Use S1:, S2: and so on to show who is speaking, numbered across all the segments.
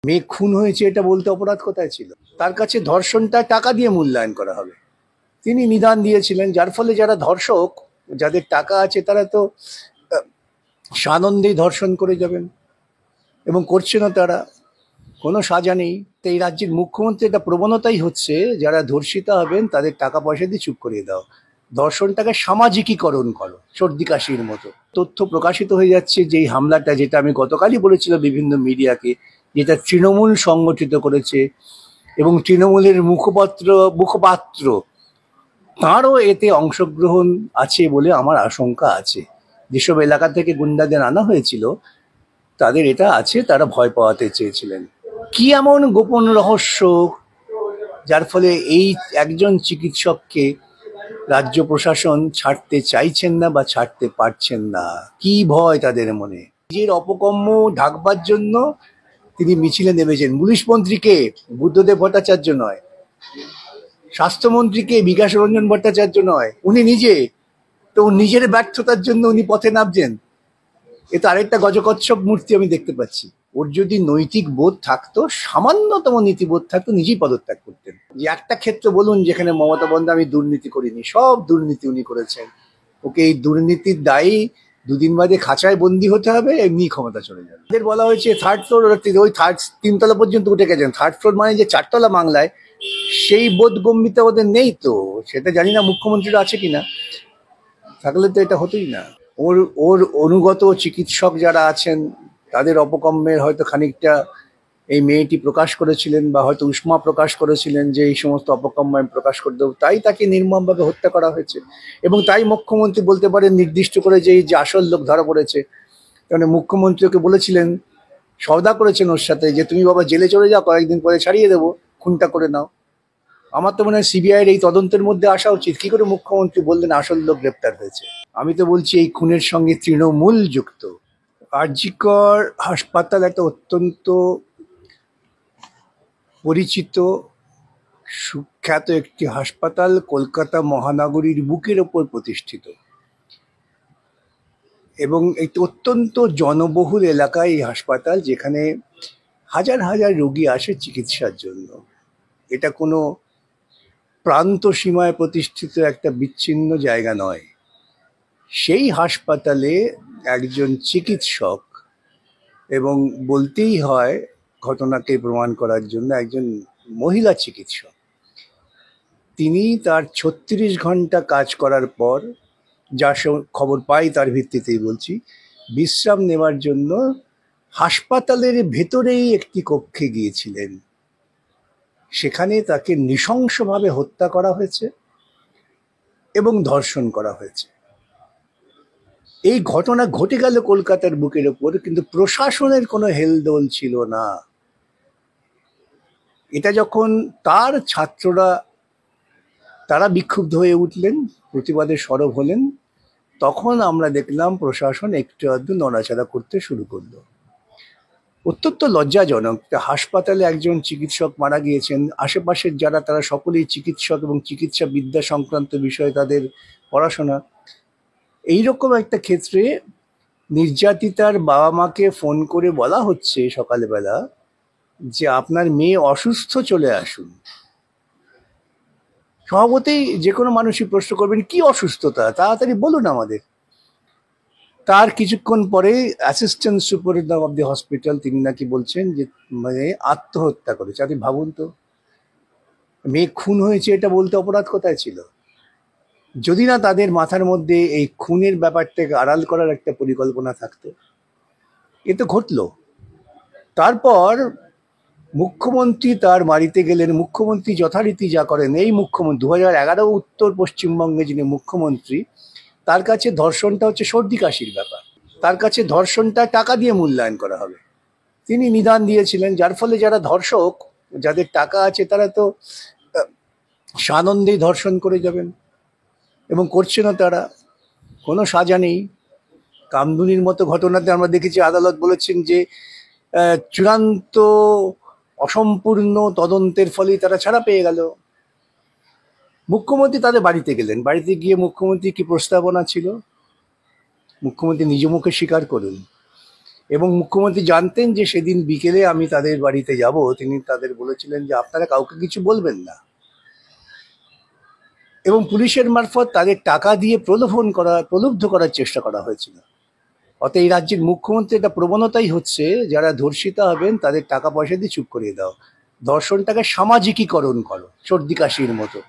S1: মেয়ে খুন হয়েছে এটা বলতে অপরাধ কোথায় ছিল? তার কাছে ধর্ষণটা টাকা দিয়ে মূল্যায়ন করা হবে। তিনি নিদান দিয়েছিলেন, যার ফলে যারা ধর্ষক, যাদের টাকা আছে, তারা তো সানন্দেই ধর্ষণ করে যাবেন, এবং করছেনও তারা, কোনো সাজা নেই। তো এই রাজ্যের মুখ্যমন্ত্রী একটা প্রবণতাই হচ্ছে, যারা ধর্ষিতা হবেন তাদের টাকা পয়সা দিয়ে চুপ করিয়ে দাও, ধর্ষণটাকে সামাজিকীকরণ করো, সর্দি কাশির মতো। তথ্য প্রকাশিত হয়ে যাচ্ছে যে এই হামলাটা, যেটা আমি গতকালই বলেছিলাম বিভিন্ন মিডিয়াকে, যেটা তৃণমূল সংগঠিত করেছে, এবং তৃণমূলের মুখপাত্র তাঁরও এতে অংশগ্রহণ আছে বলে আমার আশঙ্কা আছে। যেসব এলাকা থেকে গুন্ডাদের আনা হয়েছিল তাদের এটা আছে, তারা ভয় পাওয়াতে চেয়েছিলেন। কি এমন গোপন রহস্য যার ফলে এই একজন চিকিৎসককে রাজ্য প্রশাসন ছাড়তে চাইছেন না বা ছাড়তে পারছেন না? কি ভয় তাদের মনে? নিজের অপকর্ম ঢাকবার জন্য তিনি মিছিলে নেমেছেন। পুলিশ মন্ত্রীকে বুদ্ধদেব ভট্টাচার্য নয়, স্বাস্থ্যমন্ত্রীকে বিকাশ রঞ্জন ভট্টাচার্য নয়, উনি নিজে। তো নিজের ব্যর্থতার জন্য উনি পথে নামছেন। এ তো আরেকটা গজকচ্ছপ মূর্তি আমি দেখতে পাচ্ছি। ওর যদি নৈতিক বোধ থাকতো, সামান্যতম নীতিবোধ থাকতো, নিজেই পদত্যাগ করতেন। যে একটা ক্ষেত্র বলুন যেখানে মমতা বন্দ্যোপাধ্যায় আমি দুর্নীতি করিনি, সব দুর্নীতি উনি করেছেন। ওকে এই দুর্নীতির দায়ী দুদিন বাদে খাঁচায় বন্দি হতে হবে, এমনি ক্ষমতা চলে যাবে। এদের বলা হয়েছে থার্ড ফ্লোর, ওই তিনতলা পর্যন্ত উঠে গেছেন। থার্ড ফ্লোর মানে যে চারতলা বাংলায়, সেই বোধ গম্ভীরতা ওদের নেই। তো সেটা জানি না মুখ্যমন্ত্রীর আছে কিনা, থাকলে তো এটা হতোই না। ওর ওর অনুগত চিকিৎসক যারা আছেন তাদের অপকর্মের হয়তো খানিকটা এই মেয়েটি প্রকাশ করেছিলেন, বা হয়তো উষ্মা প্রকাশ করেছিলেন যে এই সমস্ত অপকর্ম আমি প্রকাশ করে দেবো, তাই তাকে নির্মমভাবে হত্যা করা হয়েছে। এবং তাই মুখ্যমন্ত্রী বলতে পারেন নির্দিষ্ট করে যে এই যে আসল লোক ধরা পড়েছে, মানে মুখ্যমন্ত্রী ওকে বলেছিলেন, সওদা করেছেন ওর সাথে, যে তুমি বাবা জেলে চলে যাও, কয়েকদিন পরে ছাড়িয়ে দেবো, খুনটা করে নাও। আমার তো মনে হয় সিবিআইয়ের এই তদন্তের মধ্যে আসা উচিত। কি করে মুখ্যমন্ত্রী বললেন আসল লোক গ্রেপ্তার হয়েছে? আমি তো বলছি এই খুনের সঙ্গে তৃণমূল যুক্ত। জি কর হাসপাতাল একটা অত্যন্ত পরিচিত, সুখ্যাত একটি হাসপাতাল, কলকাতা মহানগরীর বুকের ওপর প্রতিষ্ঠিত, এবং একটি অত্যন্ত জনবহুল এলাকায় এই হাসপাতাল, যেখানে হাজার হাজার রোগী আসে চিকিৎসার জন্য। এটা কোনো প্রান্ত সীমায় প্রতিষ্ঠিত একটা বিচ্ছিন্ন জায়গা নয়। সেই হাসপাতালে একজন চিকিৎসক, এবং বলতেই হয় ঘটনাকে প্রমাণ করার জন্য একজন মহিলা চিকিৎসক, তিনি তার ৩৬ ঘন্টা কাজ করার পর, যা খবর পাই তার ভিত্তিতেই বলছি, বিশ্রাম নেওয়ার জন্য হাসপাতালের ভেতরেই একটি কক্ষে গিয়েছিলেন। সেখানে তাকে নৃশংসভাবে হত্যা করা হয়েছে এবং ধর্ষণ করা হয়েছে। এই ঘটনা ঘটে গেল কলকাতার বুকের ওপর, কিন্তু প্রশাসনের কোনো হেলদোল ছিল না। এটা যখন তার ছাত্ররা তারা বিক্ষুব্ধ হয়ে উঠলেন, প্রতিবাদে সরব হলেন, তখন আমরা দেখলাম প্রশাসন একটু আধটু নড়াচড়া করতে শুরু করলো। অত্যন্ত লজ্জাজনক। হাসপাতালে একজন চিকিৎসক মারা গিয়েছেন, আশেপাশের যারা তারা সকলেই চিকিৎসক এবং চিকিৎসা বিদ্যা সংক্রান্ত বিষয়ে তাদের পড়াশোনা। এইরকম একটা ক্ষেত্রে নির্যাতিতার বাবা মাকে ফোন করে বলা হচ্ছে সকালবেলা যে আপনার মেয়ে অসুস্থ, চলে আসুন। স্বভাবতই যে কোনো মানুষই প্রশ্ন করবেন কি অসুস্থতা, তাড়াতাড়ি বলুন আমাদের। তার কিছুক্ষণ পরে assistant superintendent of the hospital তিনি নাকি বলছেন যে মানে আত্মহত্যা করেছে। আপনি ভাবুন তো, মেয়ে খুন হয়েছে এটা বলতে অপরাধ কোথায় ছিল? যদি না তাদের মাথার মধ্যে এই খুনের ব্যাপারটাকে আড়াল করার একটা পরিকল্পনা থাকতো। এ তো ঘটলো। তারপর মুখ্যমন্ত্রী তার বাড়িতে গেলেন। মুখ্যমন্ত্রী যথারীতি যা করেন, এই মুখ্যমন্ত্রী 2011 উত্তর পশ্চিমবঙ্গে যিনি মুখ্যমন্ত্রী, তার কাছে ধর্ষণটা হচ্ছে সর্দি কাশির ব্যাপার। তার কাছে ধর্ষণটা টাকা দিয়ে মূল্যায়ন করা হবে। তিনি নিদান দিয়েছিলেন, যার ফলে যারা ধর্ষক, যাদের টাকা আছে, তারা তো সানন্দেই ধর্ষণ করে যাবেন, এবং করছেনও তারা, কোনো সাজা নেই। কামদুনির মতো ঘটনাতে আমরা দেখেছি আদালত বলেছেন যে চূড়ান্ত অসম্পূর্ণ তদন্তের ফলেই তারা ছাড়া পেয়ে গেল। মুখ্যমন্ত্রী তাদের বাড়িতে গেলেন। বাড়িতে গিয়ে মুখ্যমন্ত্রী কি প্রস্তাবনা ছিল, মুখ্যমন্ত্রী নিজ মুখে স্বীকার করুন এবং মুখ্যমন্ত্রী জানতেন যে সেদিন বিকেলে আমি তাদের বাড়িতে যাব। তিনি তাদের বলেছিলেন যে আপনারা কাউকে কিছু বলবেন না, এবং পুলিশের মারফত তাদের টাকা দিয়ে প্রলুব্ধ করার চেষ্টা করা হয়েছিল। অতএব এই রাজ্যের মুখ্যমন্ত্রী একটা প্রবণতাই হচ্ছে, যারা ধর্ষিতা হবেন তাদের টাকা পয়সা দিয়ে চুপ করিয়ে দাও, ধর্ষণটাকে সামাজিকীকরণ করো, সর্দি কাশির মতো।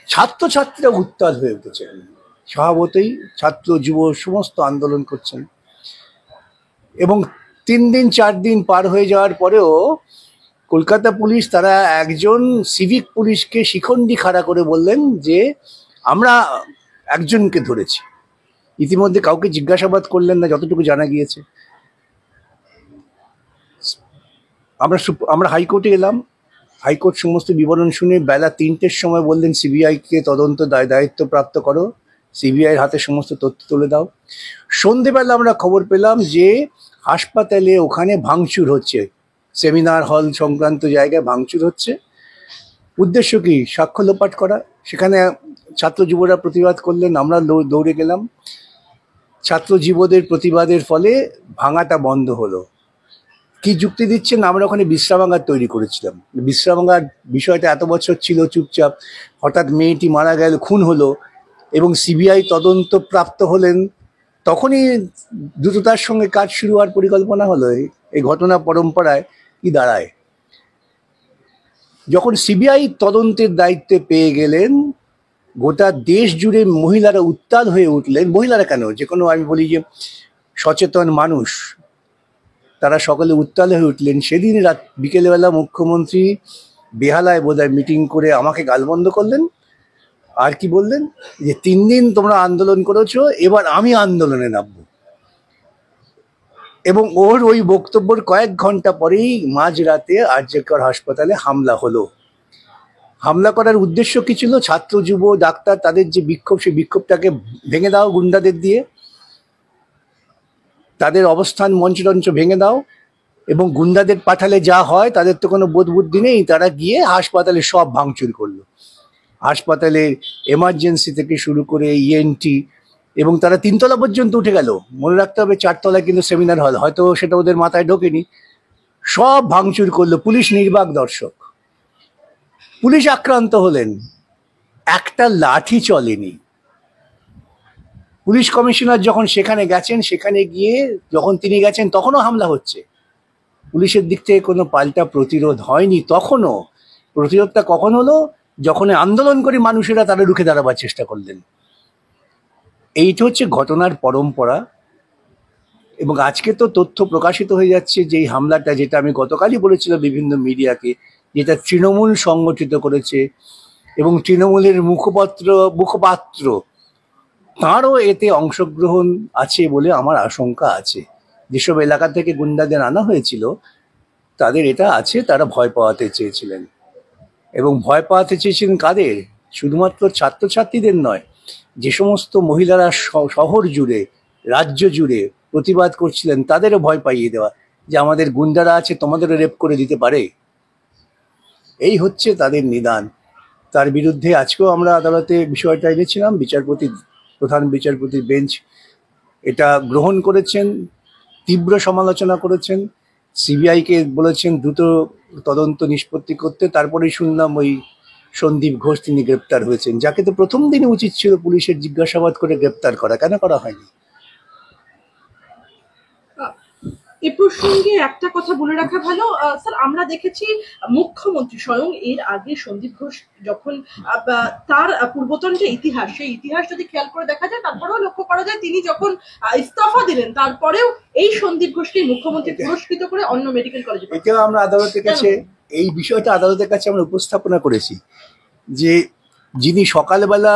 S1: ছাত্রছাত্রীরা উত্তাল হয়ে উঠেছেন, স্বভাবতই ছাত্র যুব সমস্ত আন্দোলন করছেন। এবং 3 দিন 4 দিন পার হয়ে যাওয়ার পরেও কলকাতা পুলিশ তারা একজন সিভিক পুলিশকে শিখণ্ডি খাড়া করে বললেন যে আমরা একজনকে ধরেছি। ইতিমধ্যে কাউকে জিজ্ঞাসাবাদ করলেন না যতটুকু জানা গিয়েছে। আমরা হাইকোর্টে এলাম, হাইকোর্ট সমস্ত বিবরণ শুনে বেলা 3টের সময় বললেন সিবিআইকে তদন্ত দায়িত্বপ্রাপ্ত করো, সিবিআইয়ের হাতে সমস্ত তথ্য তুলে দাও। সন্ধেবেলা আমরা খবর পেলাম যে হাসপাতালে ওখানে ভাঙচুর হচ্ছে, সেমিনার হল সংক্রান্ত জায়গায় ভাঙচুর হচ্ছে। উদ্দেশ্য কি? সাক্ষ্য লোপাট করা। সেখানে ছাত্র যুবরা প্রতিবাদ করলেন, আমরা দৌড়ে গেলাম। ছাত্র যুবদের প্রতিবাদের ফলে ভাঙাটা বন্ধ হলো। কি যুক্তি দিচ্ছেন? আমরা ওখানে বিশ্রামাগার তৈরি করেছিলাম, বিশ্রামাগার বিষয়টা এত বছর ছিল চুপচাপ, হঠাৎ মেয়েটি মারা গেল, খুন হলো এবং সিবিআই তদন্ত প্রাপ্ত হলেন, তখনই দ্রুততার সঙ্গে কাজ শুরু হওয়ার পরিকল্পনা হলো। এই ঘটনা পরম্পরায় কি দাঁড়ায়? যখন সিবিআই তদন্তের দায়িত্বে পেয়ে গেলেন, গোটা দেশ জুড়ে মহিলারা উত্তাল হয়ে উঠলেন। মহিলারা কেন, যে কোনো আমি বলি যে সচেতন মানুষ, তারা সকলে উত্তাল হয়ে উঠলেন। সেদিন বিকেলবেলা মুখ্যমন্ত্রী বেহালায় বোধহয় মিটিং করে আমাকে গালবন্ধ করলেন। আর কি বললেন? যে 3 দিন তোমরা আন্দোলন করেছো, এবার আমি আন্দোলনে নামবো। এবং ওর ওই বক্তব্যের কয়েক ঘন্টা পরেই মাঝরাতে আরজিকর হাসপাতালে হামলা হলো। হামলা করার উদ্দেশ্য কি ছিল? ছাত্র যুব ডাক্তার তাদের যে বিক্ষোভ, সেই বিক্ষোভটাকে ভেঙে দাও গুন্ডাদের দিয়ে, তাদের অবস্থান মঞ্চ ভেঙে দাও, এবং গুন্ডাদের পাঠালে যা হয়, তাদের তো কোনো বোধ বুদ্ধি নেই, তারা গিয়ে হাসপাতালে সব ভাঙচুর করলো। হাসপাতালের এমার্জেন্সি থেকে শুরু করে ইএনটি, এবং তারা 3 তলা পর্যন্ত উঠে গেল। মনে রাখতে হবে 4 তলায় কিন্তু সেমিনার হল, হয়তো সেটা ওদের মাথায় ঢোকেনি। সব ভাঙচুর করলো, পুলিশ নির্বাক দর্শক। পুলিশ আক্রান্ত হলেন, একটা লাঠি চলেনি। পুলিশ কমিশনার যখন সেখানে গেছেন, সেখানে গিয়ে যখন তিনি গেছেন তখনও হামলা হচ্ছে। পুলিশের দিক থেকে কোনো পাল্টা প্রতিরোধ হয়নি। তখনও প্রতিরোধটা কখন হলো? যখন আন্দোলনকারী মানুষেরা তারা রুখে দাঁড়াবার চেষ্টা করলেন। এইটা হচ্ছে ঘটনার পরম্পরা। এবং আজকে তো তথ্য প্রকাশিত হয়ে যাচ্ছে যে এই হামলাটা, যেটা আমি গতকালই বলেছিলাম বিভিন্ন মিডিয়াকে, যেটা তৃণমূল সংগঠিত করেছে, এবং তৃণমূলের মুখপাত্র তাঁরও এতে অংশগ্রহণ আছে বলে আমার আশঙ্কা আছে। যেসব এলাকা থেকে গুন্ডাদের আনা হয়েছিল তাদের এটা আছে, তারা ভয় পাওয়াতে চেয়েছিলেন। এবং ভয় পাওয়াতে চেয়েছিলেন কাদের? শুধুমাত্র ছাত্রছাত্রীদের নয়, যে সমস্ত মহিলারা শহর জুড়ে, রাজ্য জুড়ে প্রতিবাদ করছিলেন, তাদেরও ভয় পাইয়ে দেওয়া, যে আমাদের গুন্ডারা আছে, তোমাদেরও রেপ করে দিতে পারে। এই হচ্ছে তাদের নিদান। তার বিরুদ্ধে আজকেও আমরা আদালতে বিষয়টা এনেছিলাম। প্রধান বিচারপতির বেঞ্চ এটা গ্রহণ করেছেন, তীব্র সমালোচনা করেছেন, সিবিআইকে বলেছেন দ্রুত তদন্ত নিষ্পত্তি করতে। তারপরেই শুনলাম ওই সন্দীপ ঘোষ তিনি গ্রেপ্তার হয়েছেন, যাকে তো প্রথম দিনে উচিত ছিল পুলিশের জিজ্ঞাসাবাদ করে গ্রেপ্তার করা, কেন করা হয়নি?
S2: এ প্রসঙ্গে একটা কথা বলে রাখা ভালো, স্যার, আমরা দেখেছি মুখ্যমন্ত্রী স্বয়ং এর আগে সন্দীপ ঘোষ যখন তার পূর্বতন যে ইতিহাস, সেই ইতিহাস যদি খেয়াল করে দেখা যায়, তারপরেও লক্ষ্য করা যায় তিনি যখন ইস্তফা দিলেন, তারপরেও এই সন্দীপ ঘোষকে মুখ্যমন্ত্রী পুরস্কৃত করে অন্য মেডিকেল কলেজে।
S1: এটাও আমরা আদালতের কাছে, এই বিষয়টা আদালতের কাছে আমরা উপস্থাপনা করেছি, যে যিনি সকালবেলা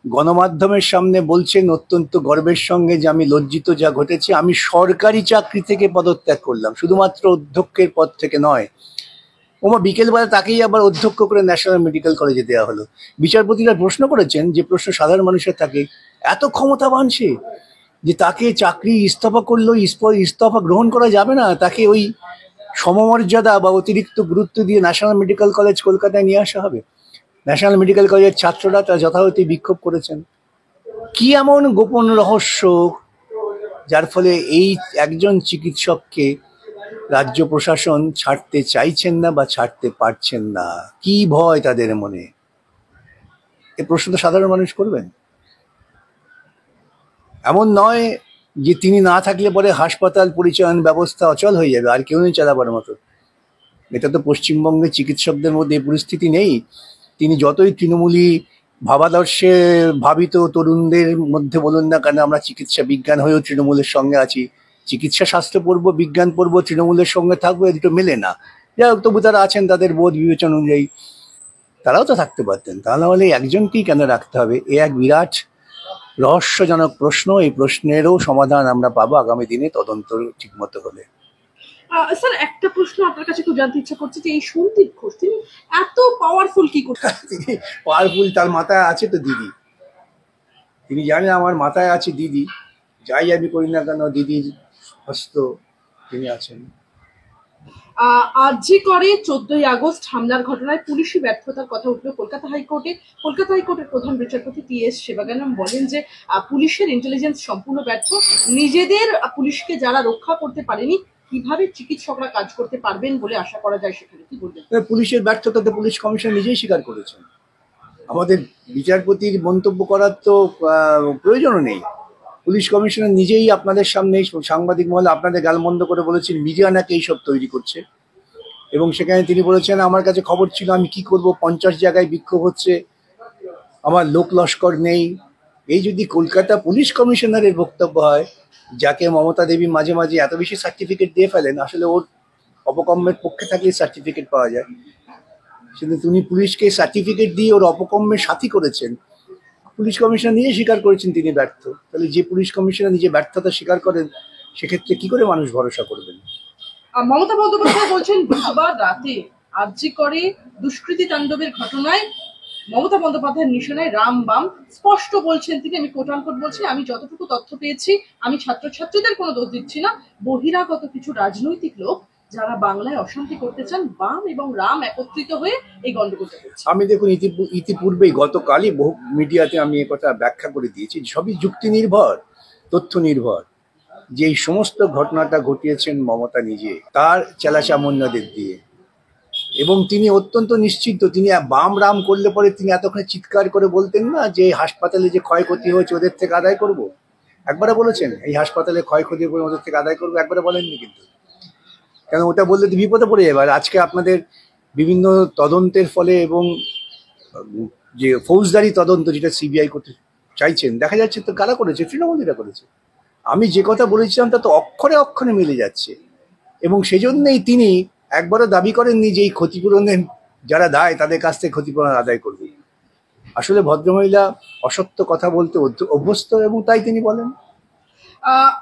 S1: গণমাধ্যমের সামনে বলছেন অত্যন্ত গর্বের সঙ্গে যে আমি লজ্জিত যা ঘটেছে, আমি সরকারি চাকরি থেকে পদত্যাগ করলাম, শুধুমাত্র অধ্যক্ষের পদ থেকে নয়। বিকেলবেলা তাকেই আবার অধ্যক্ষ করে ন্যাশনাল মেডিকেল কলেজে দেওয়া হলো। বিচারপতিরা প্রশ্ন করেছেন, যে প্রশ্ন সাধারণ মানুষের থাকে, এত ক্ষমতাবান সে যে তাকে চাকরি ইস্তফা করলো, ইস্তফা গ্রহণ করা যাবে না, তাকে ওই সমমর্যাদা বা অতিরিক্ত গুরুত্ব দিয়ে ন্যাশনাল মেডিকেল কলেজ কলকাতায় নিয়ে আসা হবে। ন্যাশনাল মেডিকেল কলেজের ছাত্ররা তারা যথারীতি বিক্ষোভ করেছেন। কি এমন গোপন রহস্য যার ফলে এই একজন চিকিৎসককে রাজ্য প্রশাসন ছাড়তে চাইছেন না বা ছাড়তে পারছেন না। কি ভয় তাদের মনে? এ প্রশ্ন তো সাধারণ মানুষ করবেন। এমন নয় যে তিনি না থাকলে পরে হাসপাতাল পরিচালন ব্যবস্থা অচল হয়ে যাবে, আর কেউ নেই চালাবার মতো। এটা তো পশ্চিমবঙ্গের চিকিৎসকদের মধ্যে এই পরিস্থিতি নেই। তিনি যতই তৃণমূলী ভাবাদর্শে ভাবিত তরুণদের মধ্যে বলুন না কেন, আমরা চিকিৎসা বিজ্ঞান হয়েও তৃণমূলের সঙ্গে আছি, চিকিৎসা শাস্ত্র পড়বো, বিজ্ঞান পড়বো, তৃণমূলের সঙ্গে থাকবো, এ দুটো মেলে না। যাই হোক, তবু তারা আছেন তাদের বোধ বিবেচনা অনুযায়ী, তারাও তো থাকতে পারতেন। তাহলে একজনকেই কেন রাখতে হবে? এ এক বিরাট রহস্যজনক প্রশ্ন। এই প্রশ্নেরও সমাধান আমরা পাবো আগামী দিনে তদন্ত ঠিকমতো হলে।
S2: স্যার, একটা প্রশ্ন আপনার কাছে খুব জানতে ইচ্ছা করছে যে এই সন্দীপ ঘোষ তিনি এত পাওয়ারফুল কি করছে?
S1: তিনি পাওয়ারফুল, তার মাথায় আছে তো দিদি। তিনি জানেন আমার মাথায় আছে দিদি, যাই আমি করি না কেন দিদির হস্ত তিনি আছেন।
S2: আরজি করে 14ই আগস্ট হামলার ঘটনায় পুলিশি ব্যর্থতার কথা উঠল কলকাতা হাইকোর্টে। কলকাতা হাইকোর্টের প্রধান বিচারপতি টি.এস. সেবাগানম বলেন যে পুলিশের ইন্টেলিজেন্স সম্পূর্ণ ব্যর্থ। নিজেদের পুলিশকে যারা রক্ষা করতে পারেনি, কিভাবে চিকিৎসকরা কাজ করতে পারবেন বলে আশা করা যায় সেখানে? কি বলবেন?
S1: পুলিশের ব্যর্থতা তো পুলিশ কমিশন নিজেই স্বীকার করেছেন। আমাদের বিচারপতির মন্তব্য করার তো প্রয়োজনও নেই। পুলিশ কমিশনার নিজেই আপনাদের সামনে সাংবাদিক মহলে আপনাদের গালমন্দ করে বলেছেন মিডিয়া নাকি এইসব তৈরি করছে, এবং সেখানে তিনি বলেছেন আমার কাছে খবর ছিল, আমি কি করব, 50 জায়গায় বিক্ষোভ হচ্ছে, আমার লোক লস্কর নেই। এই যদি কলকাতা পুলিশ কমিশনারের বক্তব্য হয়, যাকে মমতা দেবী মাঝে মাঝে এত বেশি সার্টিফিকেট দিয়ে ফেলেন, আসলে ওর অপকর্মের পক্ষে থাকলে সার্টিফিকেট পাওয়া যায়, কিন্তু তিনি পুলিশকে সার্টিফিকেট দিয়ে ওর অপকর্মের সাথী করেছেন। পুলিশ কমিশনার নিজে স্বীকার করেছেন তিনি ব্যর্থ। তাহলে যে পুলিশ কমিশনার নিজে ব্যর্থতা স্বীকার করেন, সেক্ষেত্রে কি করে মানুষ ভরসা করবেন?
S2: মমতা বন্দ্যোপাধ্যায় বলছেন বুধবার রাতে আরজি করে দুষ্কৃতী তাণ্ডবের ঘটনায় মমতা বন্দ্যোপাধ্যায়ের নিশানায় রাম বাম। স্পষ্ট বলছেন তিনি, আমি কোট আনকোট বলছি, আমি যতটুকু তথ্য পেয়েছি, আমি ছাত্রছাত্রীদের কোনো দোষ দিচ্ছি না, বহিরাগত কিছু রাজনৈতিক লোক যারা বাংলায় অশান্তি করতে চান, বাম এবং রাম একত্রিত হয়ে এই গন্ডগোলটা করছে।
S1: আমি দেখুন ইতিপূর্বেই গতকালই বহু মিডিয়াতে আমি কথা ব্যাখ্যা করে দিয়েছি, সবই যুক্তি নির্ভর, তথ্য নির্ভর, যে এই সমস্ত ঘটনাটা ঘটিয়েছেন মমতা নিজে তার চেলাচামুন্ডাদের দিয়ে, এবং তিনি অত্যন্ত নিশ্চিন্ত। তিনি বাম রাম করলে পরে তিনি এতক্ষণ চিৎকার করে বলতেন না যে হাসপাতালে যে ক্ষয়ক্ষতি হয়েছে ওদের থেকে আদায় করব। একবারে বলেছেন এই হাসপাতালে ক্ষয়ক্ষতি করে ওদের থেকে আদায় করবো? একবারে বলেননি কিন্তু। কেন ওটা বললে তো বিপদে পড়ে যাবে। আর আজকে আপনাদের বিভিন্ন তদন্তের ফলে এবং যে ফৌজদারি তদন্ত যেটা সিবিআই করতে চাইছেন, দেখা যাচ্ছে তো কারা করেছে, তৃণমূলীরা করেছে। আমি যে কথা বলেছিলাম তা তো অক্ষরে অক্ষরে মিলে যাচ্ছে, এবং সেজন্যই তিনি একবারও দাবি করেননি যে এই ক্ষতিপূরণের যারা দায় তাদের কাছ থেকে ক্ষতিপূরণ আদায় করবে। আসলে ভদ্রমহিলা অসত্য কথা বলতে অভ্যস্ত, এবং তাই তিনি বলেন।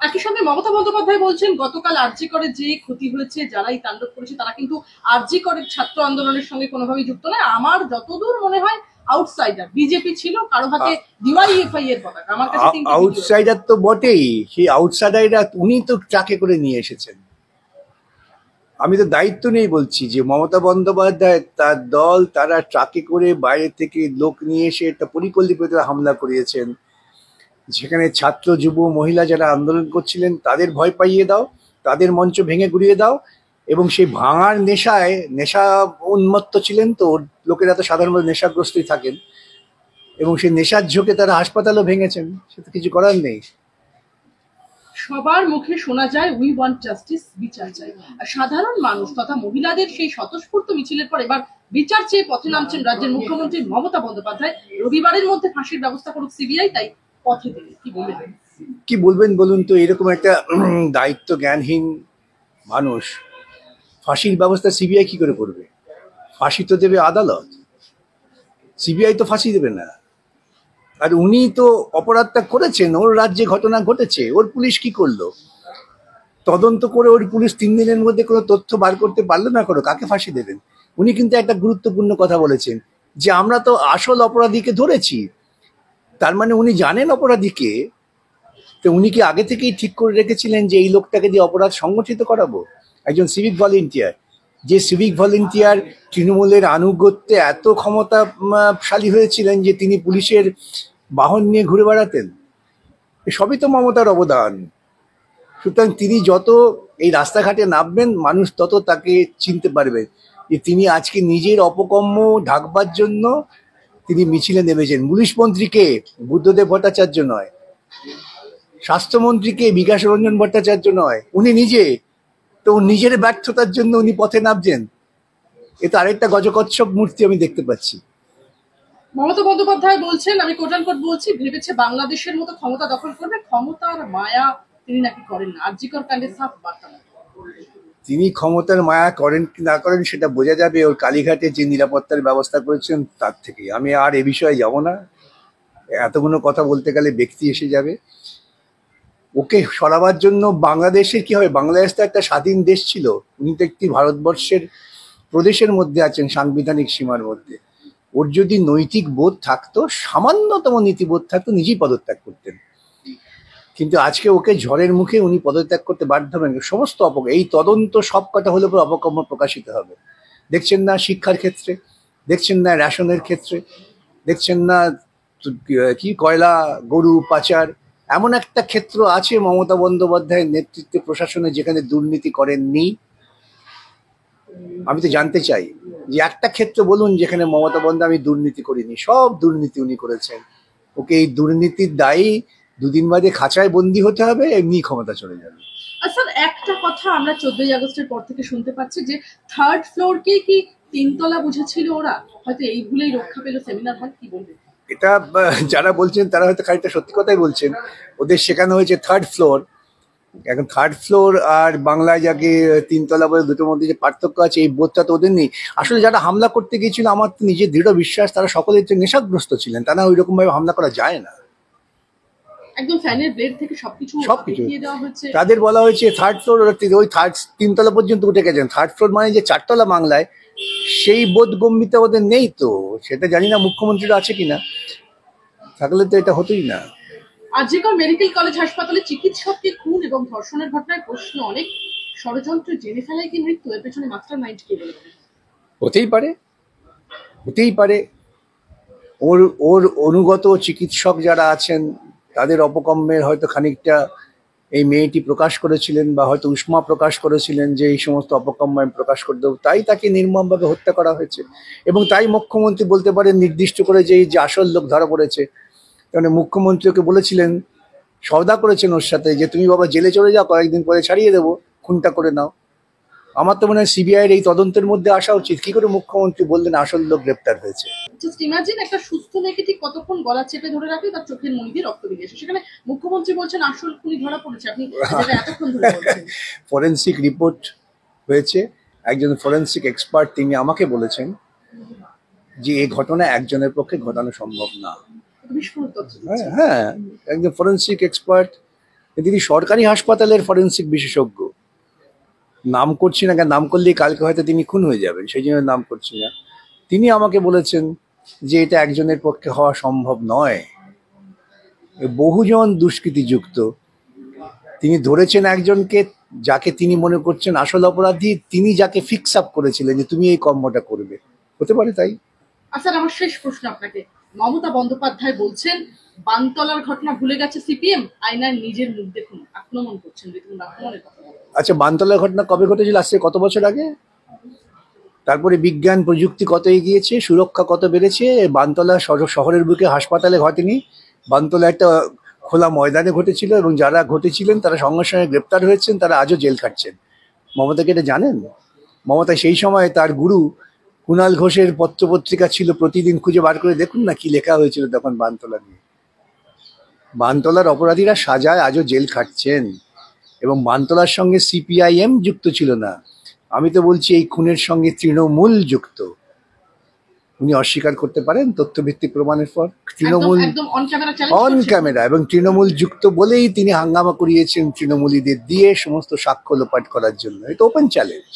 S2: একই সঙ্গে মমতা বন্দ্যোপাধ্যায় বলছেন গতকাল আরজি করে যে ক্ষতি হয়েছে, যারা এই তাণ্ডব করেছে তারা কিন্তু আরজি করে ছাত্র আন্দোলনের সঙ্গে কোনোভাবেই যুক্ত নয়। আমার যতদূর মনে হয় আউটসাইডার, বিজেপি ছিল, কারো হাতে ডিওয়াইএফআই এর পতাকা। আমার কাছে
S1: আউটসাইডার তো বটেই, সেই আউটসাইডাররা উনি তো ট্রাকে করে নিয়ে এসেছেন। আমি তো দায়িত্ব নেই বলছি যে মমতা বন্দ্যোপাধ্যায় তার দল তারা ট্রাকে করে বাইরে থেকে লোক নিয়ে এসে একটা পরিকল্পিত হামলা করিয়েছেন, যেখানে ছাত্র যুব মহিলা যারা আন্দোলন করছিলেন তাদের ভয় পাইয়ে দাও, তাদের মঞ্চ ভেঙে গুড়িয়ে দাও, এবং সেই ভাঙার নেশা উন্মত্ত ছিলেন তো লোকেরা, তো সাধারণত নেশাগ্রস্তই থাকেন, এবং সেই নেশার ঝোঁকে তারা হাসপাতালও ভেঙেছেন। সেটা কিছু করার নেই।
S2: সবার মুখে শোনা যায় উই ওয়ান্ট জাস্টিস, বিচার চাই। সাধারণ মানুষ তথা মহিলাদের সেই স্বতঃস্ফূর্ত মিছিলের পর এবার বিচার চেয়ে পথে নামছেন রাজ্যের মুখ্যমন্ত্রী মমতা বন্দ্যোপাধ্যায়। রবিবারের মধ্যে ফাঁসির ব্যবস্থা করুক সিবিআই, তাই পথে দিলেন। কি
S1: বলবেন বলুন তো? এরকম একটা দায়িত্ব জ্ঞানহীন মানুষ ফাঁসির ব্যবস্থা সিবিআই কি করে করবে? ফাঁসি তো দেবে আদালত, সিবিআই তো ফাঁসি দেবে না। আর উনি তো অপরাধটা করেছেন, ওর রাজ্যে ঘটনা ঘটেছে, ওর পুলিশ কি করলো? তদন্ত করে ওর পুলিশ 3 দিনের মধ্যে কোনো তথ্য বার করতে পারলো না, করো কাকে ফাঁসি দেবেন? উনি কিন্তু একটা গুরুত্বপূর্ণ কথা বলেছেন যে আমরা তো আসল অপরাধীকে ধরেছি। তার মানে উনি জানেন অপরাধীকে, তো উনি কি আগে থেকেই ঠিক করে রেখেছিলেন যে এই লোকটাকে দিয়ে অপরাধ সংগঠিত করাবো? একজন সিভিক ভলেন্টিয়ার, যে সিভিক ভলেন্টিয়ার তৃণমূলের আনুগত্যে এত ক্ষমতাশালী হয়েছিলেন যে তিনি পুলিশের বাহন নিয়ে ঘুরে বেড়াতেন, সবই তো মমতার অবদান। সুতরাং তিনি যত এই রাস্তাঘাটে নামবেন মানুষ তত তাকে চিনতে পারবে যে তিনি আজকে নিজের অপকর্ম ঢাকবার জন্য তিনি মিছিলে নেমেছেন। পুলিশ মন্ত্রীকে বুদ্ধদেব ভট্টাচার্য নয়, স্বাস্থ্যমন্ত্রীকে বিকাশ রঞ্জন ভট্টাচার্য নয়, উনি নিজে। তো নিজের ব্যর্থতার জন্য উনি পথে নামছেন। এটা আরেকটা গজকচ্ছপ মূর্তি আমি দেখতে পাচ্ছি।
S2: মমতা বন্দ্যোপাধ্যায় বলছেন, আমি কোটান কোট বলছি, ভেবেছে বাংলাদেশের মতো ক্ষমতা দখল করবে, ক্ষমতার মায়া তিনি নাকি করেন না। আরজিকর কাণ্ডে সাফ বার্তা।
S1: তিনি ক্ষমতার মায়া করেন কি না করেন সেটা বোঝা যাবে ওর কালীঘাটে যে নিরাপত্তার ব্যবস্থা করেছেন তার থেকে। আমি আর এ বিষয়ে যাব না, এতগুলো কথা বলতে গেলে ব্যক্তি এসে যাবে। ওকে সরাবার জন্য বাংলাদেশের কি হবে? বাংলাদেশ তো একটা স্বাধীন দেশ ছিল, উনি তো একটি ভারতবর্ষের প্রদেশের মধ্যে আছেন, সাংবিধানিক সীমার মধ্যে। ওর যদি নৈতিক বোধ থাকতো, সামান্যতম নীতিবোধ থাকতো, নিজেই পদত্যাগ করতেন। কিন্তু আজকে ওকে ঝড়ের মুখে উনি পদত্যাগ করতে বাধ্য হবেন। সমস্ত এই তদন্ত সব কটা হলে পরে অপকর্ম প্রকাশিত হবে। দেখছেন না শিক্ষার ক্ষেত্রে, দেখছেন না রেশনের ক্ষেত্রে, দেখছেন না কি কয়লা গরু পাচার। এমন একটা ক্ষেত্র আছে মমতা বন্দ্যোপাধ্যায়ের নেতৃত্বে প্রশাসনে যেখানে দুর্নীতি করেননি। আমি তো জানতে চাই যে একটা ক্ষেত্র বলুন যেখানে মমতা বন্দ্যোপাধ্যায় আমি দুর্নীতি করিনি। সব দুর্নীতি উনি করেছেন। ওকে এই দুর্নীতির দায়ী দুদিন বাদে খাঁচায় বন্দি হতে হবে, এমনি ক্ষমতা চলে যাবে।
S2: আচ্ছা, একটা কথা আমরা 14ই আগস্টের পর থেকে শুনতে পাচ্ছি যে থার্ড ফ্লোরকে কি তিনতলা বুঝেছিল ওরা, হয়তো এই ভুলেই রক্ষা পেল সেমিনার হল। কি বলবে?
S1: এটা যারা বলছেন তারা হয়তো খানিকটা সত্যি কথাই বলছেন। ওদের শেখানো হয়েছে থার্ড ফ্লোর। এখন থার্ড ফ্লোর আর বাংলায় যাকে তিনতলা বলে দুটোর মধ্যে যে পার্থক্য আছে, এই বোধটা তো ওদের নেই। আসলে যারা হামলা করতে গিয়েছিল আমার তো নিজের দৃঢ় বিশ্বাস তারা সকলে নেশাগ্রস্ত ছিলেন, তা না ওই রকম ভাবে হামলা করা যায় না।
S2: একদম ফ্যানের ব্লেড থেকে সবকিছু দেখিয়ে দেওয়া হচ্ছে।
S1: তাদের বলা হয়েছে থার্ড ফ্লোর, ওই তিনতলা পর্যন্ত উঠে গেছেন। থার্ড ফ্লোর মানে যে চারতলা বাংলায়, সেই বোধগম্যতা ওদের নেই। তো সেটা জানি না মুখ্যমন্ত্রীর আছে কিনা, থাকলে তো এটা হতোই না।
S2: আরজিকর মেডিকেল কলেজ হাসপাতালে চিকিৎসককে খুন এবং ধর্ষণের ঘটনায় প্রশ্ন অনেক। ষড়যন্ত্র জেনে ফেলায় কি মৃত্যু? এর পেছনে মাস্টার মাইন্ড কে বলে?
S1: হতেই পারে, হতেই পারে। ওর ওর অনুগত চিকিৎসক যারা আছেন তাদের অপকর্মের হয়তো খানিকটা এই মেয়েটি প্রকাশ করেছিলেন, বা হয়তো উষ্মা প্রকাশ করেছিলেন যে এই সমস্ত অপকর্ম আমি প্রকাশ করে দেবো, তাই তাকে নির্মমভাবে হত্যা করা হয়েছে। এবং তাই মুখ্যমন্ত্রী বলতে পারেন নির্দিষ্ট করে যে এই যে আসল লোক ধরা পড়েছে, মানে মুখ্যমন্ত্রী ওকে বলেছিলেন, সওদা করেছেন ওর সাথে যে তুমি বাবা জেলে চলে যাও, কয়েকদিন পরে ছাড়িয়ে দেবো, খুনটা করে নাও। আমার তো মনে হয় সিবিআইয়ের এই তদন্তের মধ্যে আসা উচিত। কি করে মুখ্যমন্ত্রী বললেন আসল লোক গ্রেপ্তার হয়েছে?
S2: জাস্ট ইমাজিন একটা সুস্থ মেয়েকে ঠিক কতক্ষণ গলা চেপে ধরে রাখে, তার চোখের মনি দিয়ে রক্ত বেরিয়ে আসে, সেখানে মুখ্যমন্ত্রী বলছেন আসল খুনি ধরা পড়েছে। আপনি এতক্ষণ ধরে বলছেন।
S1: ফরেন্সিক রিপোর্ট হয়েছে, একজন ফরেন্সিক এক্সপার্ট তিনি আমাকে বলেছেন যে এই ঘটনা একজনের পক্ষে ঘটানো সম্ভব না।
S2: বিস্ফোরক তথ্য।
S1: হ্যাঁ, একজন ফরেন্সিক এক্সপার্ট, তিনি সরকারি হাসপাতালের ফরেন্সিক বিশেষজ্ঞ। নাম করছি না, নাম করলেই কালকে হয়তো তিনি খুন হয়ে যাবেন, সেই জন্য নাম করছি না। তিনি আমাকে বলেছেন যে এটা একজনের পক্ষে হওয়া সম্ভব নয়, বহুজন দুষ্কৃতিযুক্ত। তিনি ধরেছেন একজনকে যাকে তিনি মনে করছেন আসল অপরাধী, তিনি যাকে ফিক্স আপ করেছিলেন যে তুমি এই কর্মটা করবে। হতে পারে তাই।
S2: আচ্ছা, আমার শেষ প্রশ্ন আপনাকে। মমতা বন্দ্যোপাধ্যায় বলছেন বানতলার ঘটনা ভুলে গেছে সিপিএম, আয়নায় নিজের মুখ দেখুন। আক্রমণ করছেন, দেখুন আক্রমণের কথা।
S1: আচ্ছা, বানতলার ঘটনা কবে ঘটেছিল? আসছে কত বছর আগে? তারপরে বিজ্ঞান প্রযুক্তি কত এগিয়েছে, সুরক্ষা কত বেড়েছে। বানতলা শহরের বুকে হাসপাতালে ঘটেনি, বানতলা একটা খোলা ময়দানে ঘটেছিল, এবং যারা ঘটেছিলেন তারা সঙ্গে সঙ্গে গ্রেপ্তার হয়েছেন, তারা আজও জেল খাটছেন। মমতাকে এটা জানেন? মমতা সেই সময় তার গুরু কুণাল ঘোষের পত্রপত্রিকা ছিল, প্রতিদিন খুঁজে বার করে দেখুন না কি লেখা হয়েছিল তখন বানতলা নিয়ে। বানতলার অপরাধীরা সাজায় আজও জেল খাটছেন, এবং বানতলার সঙ্গে সিপিআইএম যুক্ত ছিল না। আমি তো বলছি এই খুনের সঙ্গে তৃণমূল যুক্ত। উনি অস্বীকার করতে পারেন তথ্যভিত্তিক প্রমাণের পর? তৃণমূল অন ক্যামেরা, এবং তৃণমূল যুক্ত বলেই তিনি হাঙ্গামা করিয়েছেন তৃণমূলীদের দিয়ে সমস্ত সাক্ষ্য লোপাট করার জন্য। এটা ওপেন চ্যালেঞ্জ।